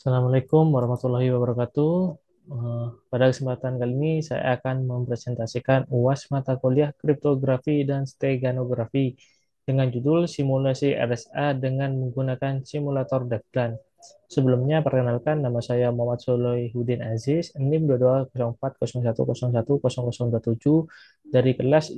Assalamualaikum warahmatullahi wabarakatuh. Pada kesempatan kali ini saya akan mempresentasikan UAS mata kuliah kriptografi dan steganografi dengan judul simulasi RSA dengan menggunakan simulator Devlan. Sebelumnya perkenalkan, nama saya Muhammad Soloihuddin Aziz, NIM 220401010027 dari kelas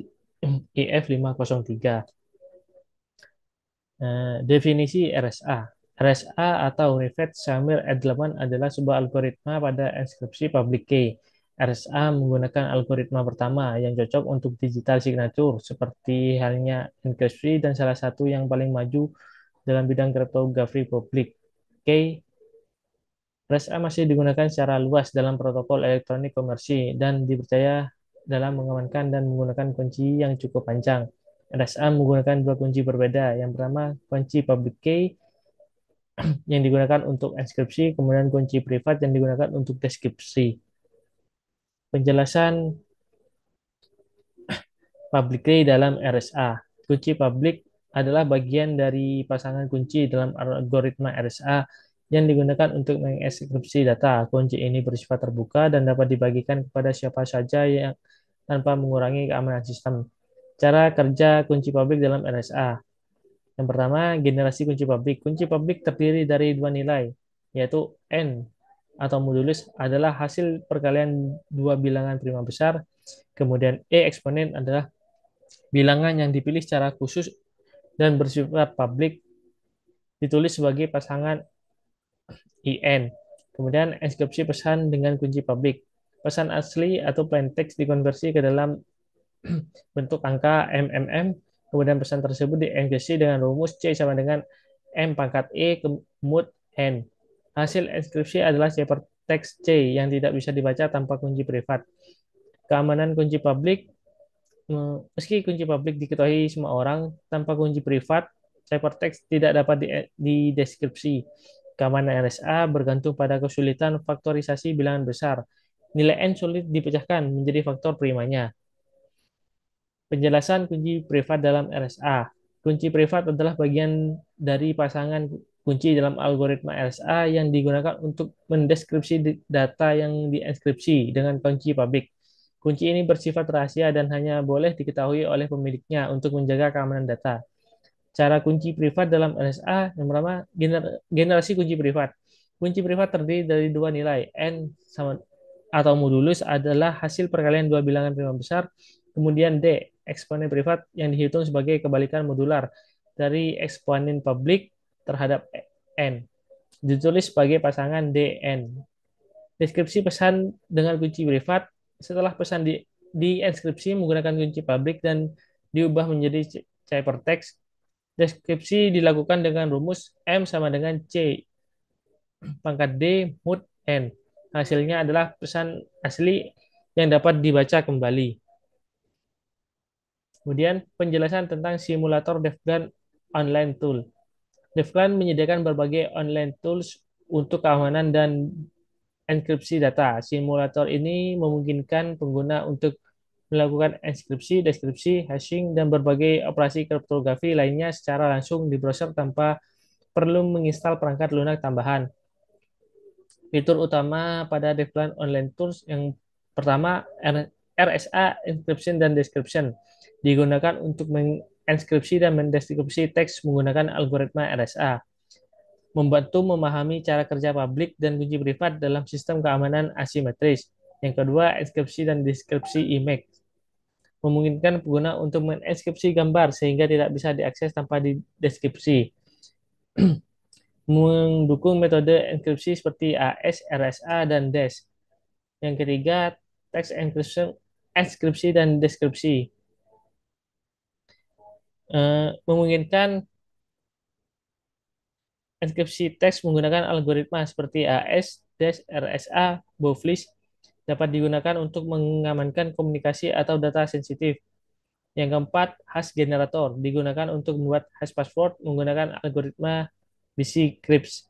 IF 503. Definisi RSA. RSA atau Reverse Shamir E8 adalah sebuah algoritma pada inskripsi public key. RSA menggunakan algoritma pertama yang cocok untuk digital signature, seperti halnya enkripsi dan salah satu yang paling maju dalam bidang kriptografi publik key. RSA masih digunakan secara luas dalam protokol elektronik komersi dan dipercaya dalam mengamankan dan menggunakan kunci yang cukup panjang. RSA menggunakan dua kunci berbeda. Yang pertama, kunci public key yang digunakan untuk inskripsi, kemudian kunci privat yang digunakan untuk deskripsi. Penjelasan public key dalam RSA. Kunci publik adalah bagian dari pasangan kunci dalam algoritma RSA yang digunakan untuk mengekskripsi data. Kunci ini bersifat terbuka dan dapat dibagikan kepada siapa saja yang tanpa mengurangi keamanan sistem. Cara kerja kunci publik dalam RSA. Yang pertama, generasi kunci publik. Kunci publik terdiri dari dua nilai, yaitu N atau modulus adalah hasil perkalian dua bilangan prima besar. Kemudian E eksponen adalah bilangan yang dipilih secara khusus dan bersifat publik, ditulis sebagai pasangan IN. Kemudian inskripsi pesan dengan kunci publik. Pesan asli atau plain text dikonversi ke dalam bentuk angka MMM. Kemudian pesan tersebut dienkripsi dengan rumus C sama dengan M pangkat E kemud N. Hasil inskripsi adalah ciphertext C yang tidak bisa dibaca tanpa kunci privat. Keamanan kunci publik. Meski kunci publik diketahui semua orang, tanpa kunci privat, ciphertext tidak dapat dideskripsi. Keamanan RSA bergantung pada kesulitan faktorisasi bilangan besar. Nilai N sulit dipecahkan menjadi faktor primanya. Penjelasan kunci privat dalam RSA. Kunci privat adalah bagian dari pasangan kunci dalam algoritma RSA yang digunakan untuk mendeskripsi data yang diinskripsi dengan kunci publik. Kunci ini bersifat rahasia dan hanya boleh diketahui oleh pemiliknya untuk menjaga keamanan data. Cara kunci privat dalam RSA, yang pertama, generasi kunci privat. Kunci privat terdiri dari dua nilai, N sama atau modulus adalah hasil perkalian dua bilangan prima besar, kemudian D, eksponen privat yang dihitung sebagai kebalikan modular dari eksponen publik terhadap N, ditulis sebagai pasangan DN. Deskripsi pesan dengan kunci privat. Setelah pesan diinskripsi menggunakan kunci publik dan diubah menjadi ciphertext, deskripsi dilakukan dengan rumus M sama dengan C pangkat D mod N. Hasilnya adalah pesan asli yang dapat dibaca kembali. Kemudian penjelasan tentang simulator Devgan online tool. Devgan menyediakan berbagai online tools untuk keamanan dan enkripsi data. Simulator ini memungkinkan pengguna untuk melakukan inskripsi, deskripsi, hashing, dan berbagai operasi kriptografi lainnya secara langsung di browser tanpa perlu menginstal perangkat lunak tambahan. Fitur utama pada Devlan Online Tools yang pertama, RSA Encryption dan Description digunakan untuk menginskripsi dan mendeskripsi teks menggunakan algoritma RSA, membantu memahami cara kerja publik dan kunci privat dalam sistem keamanan asimetris. Yang kedua, inskripsi dan deskripsi image memungkinkan pengguna untuk menginskripsi gambar sehingga tidak bisa diakses tanpa dideskripsi, mendukung metode enkripsi seperti AES, RSA, dan DES. Yang ketiga, teks encryption, inskripsi dan deskripsi. Memungkinkan inskripsi teks menggunakan algoritma seperti AES, DES, RSA, Bovlis dapat digunakan untuk mengamankan komunikasi atau data sensitif. Yang keempat, hash generator digunakan untuk membuat hash password menggunakan algoritma BC-Crypts,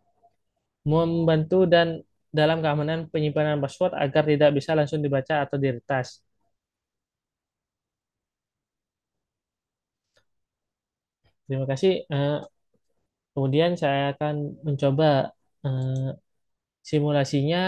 membantu dan dalam keamanan penyimpanan password agar tidak bisa langsung dibaca atau diretas. Terima kasih. Kemudian saya akan mencoba eh, Simulasinya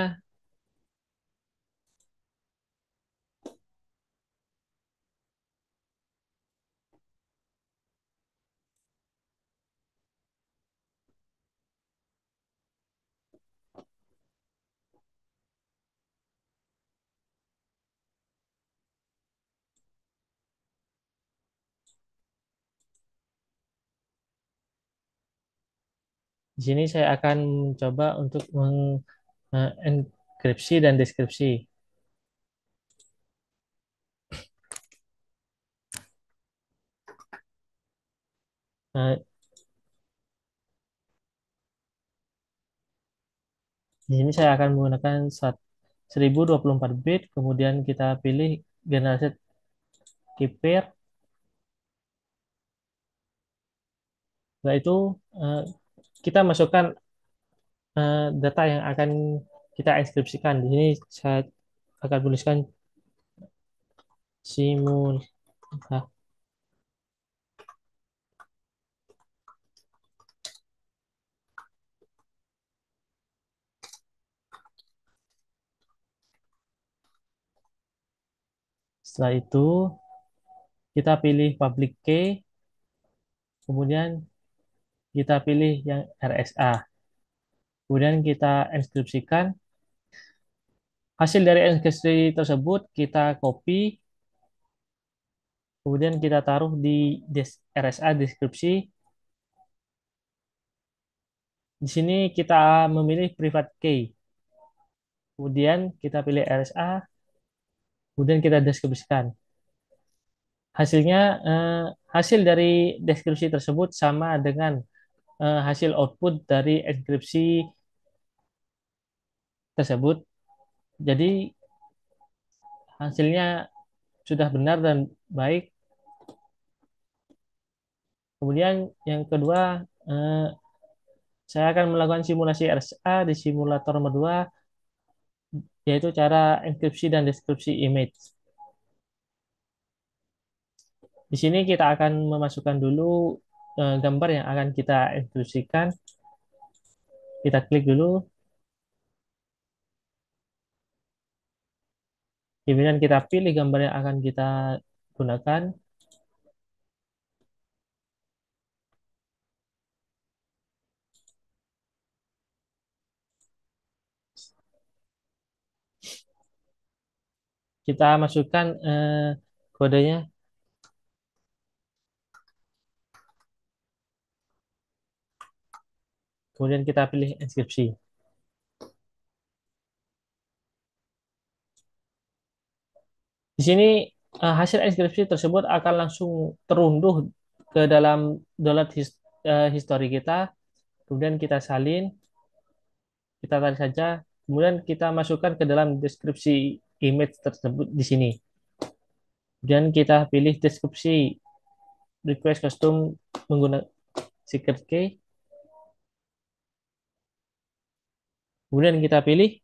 di sini saya akan mencoba untuk mengenkripsi dan deskripsi. Nah, di sini saya akan menggunakan 1024 bit, kemudian kita pilih generasi keyword. Setelah itu eh, kita masukkan data yang akan kita inskripsikan. Di sini saya akan tuliskan simul. Nah, setelah itu kita pilih public key, kemudian kita pilih yang RSA. Kemudian kita inskripsikan. Hasil dari inskripsi tersebut kita copy, kemudian kita taruh di RSA deskripsi. Di sini kita memilih private key. Kemudian kita pilih RSA, kemudian kita deskripsikan. Hasilnya, hasil dari deskripsi tersebut sama dengan hasil output dari enkripsi tersebut. Jadi hasilnya sudah benar dan baik. Kemudian yang kedua, saya akan melakukan simulasi RSA di simulator nomor 2, yaitu cara enkripsi dan deskripsi image. Di sini kita akan memasukkan dulu gambar yang akan kita enkripsikan. Kita klik dulu, kemudian kita pilih gambar yang akan kita gunakan. Kita masukkan kodenya, kemudian kita pilih inskripsi. Di sini hasil inskripsi tersebut akan langsung terunduh ke dalam download history kita, kemudian kita salin, kita tarik saja, kemudian kita masukkan ke dalam deskripsi image tersebut di sini. Kemudian kita pilih deskripsi request custom menggunakan secret key. Kemudian kita pilih,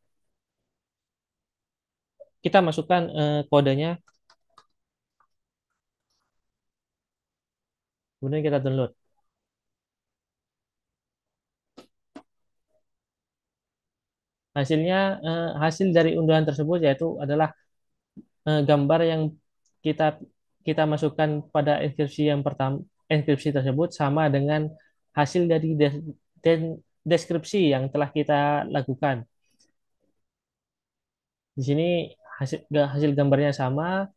kita masukkan kodenya, kemudian kita download. Hasilnya, hasil dari unduhan tersebut yaitu adalah gambar yang kita kita masukkan pada inskripsi yang pertama, inskripsi tersebut sama dengan hasil dari deskripsi yang telah kita lakukan. Di sini hasil gambarnya sama,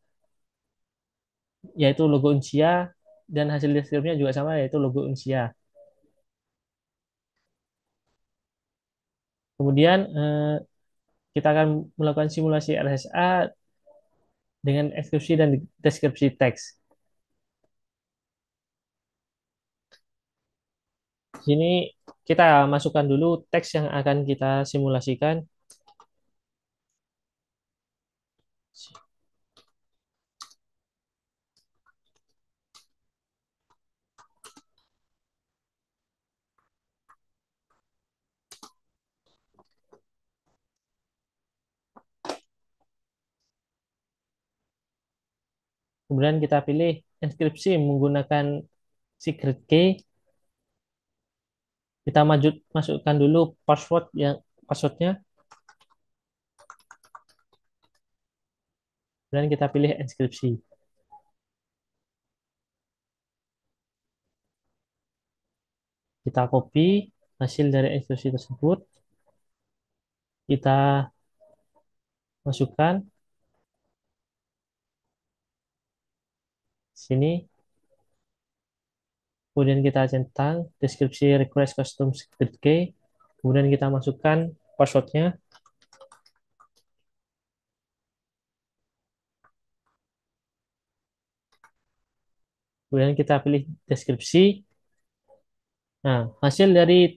yaitu logo Uncia, dan hasil deskripsinya juga sama, yaitu logo Uncia. Kemudian kita akan melakukan simulasi RSA dengan deskripsi dan deskripsi teks. Di sini kita masukkan dulu teks yang akan kita simulasikan. Kemudian kita pilih inskripsi menggunakan secret key. Kita masukkan dulu password yang passwordnya, kemudian kita pilih enkripsi. Kita copy hasil dari enkripsi tersebut, kita masukkan sini, kemudian kita centang deskripsi request custom secret key, kemudian kita masukkan passwordnya, kemudian kita pilih deskripsi. Nah, hasil dari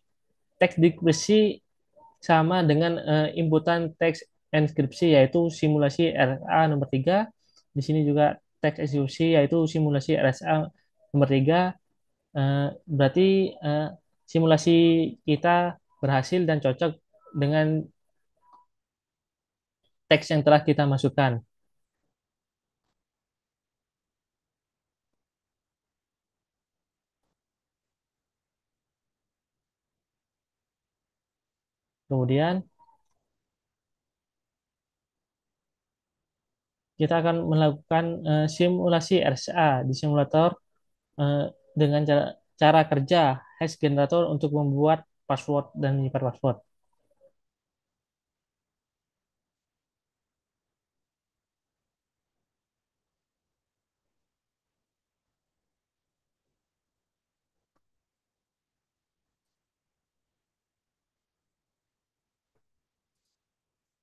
teks deskripsi sama dengan inputan teks enskripsi yaitu simulasi RSA nomor 3. Di sini juga teks eksekusi yaitu simulasi RSA nomor 3. Berarti eh, simulasi kita berhasil dan cocok dengan teks yang telah kita masukkan. Kemudian kita akan melakukan simulasi RSA di simulator eh, dengan cara kerja hash generator untuk membuat password dan menyimpan password.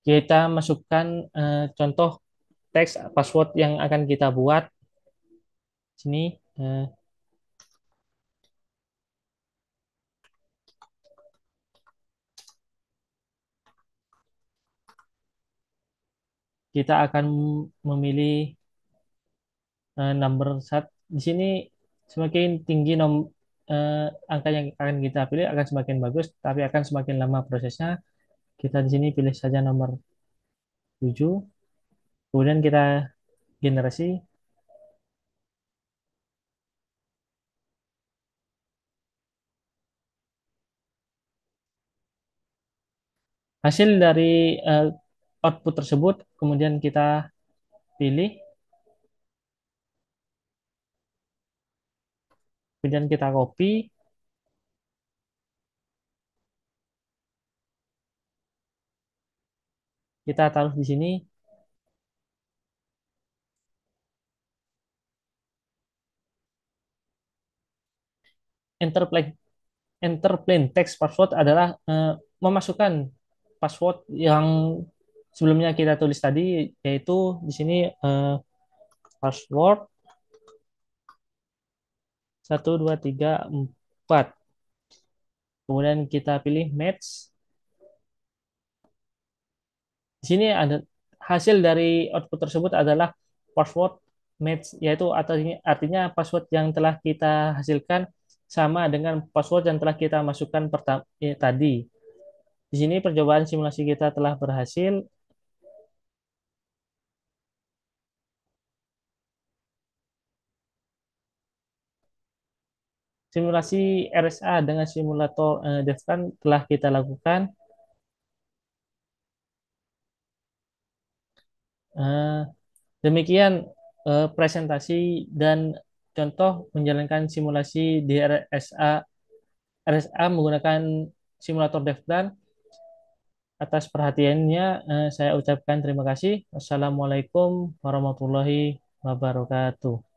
Kita masukkan contoh teks password yang akan kita buat sini. Kita akan memilih number set. Di sini semakin tinggi angka yang akan kita pilih akan semakin bagus, tapi akan semakin lama prosesnya. Kita di sini pilih saja nomor 7. Kemudian kita generasi. Hasil dari output tersebut kemudian kita pilih, kemudian kita copy, kita taruh di sini. Enter enter plain text password adalah memasukkan password yang sebelumnya kita tulis tadi, yaitu di sini password 1 2 3 4. Kemudian kita pilih match. Di sini ada hasil dari output tersebut adalah password match, yaitu artinya password yang telah kita hasilkan sama dengan password yang telah kita masukkan tadi. Di sini percobaan simulasi kita telah berhasil. Simulasi RSA dengan simulator Devkan telah kita lakukan. Eh, Demikian presentasi dan contoh menjalankan simulasi di RSA menggunakan simulator Devkan. Atas perhatiannya, saya ucapkan terima kasih. Wassalamualaikum warahmatullahi wabarakatuh.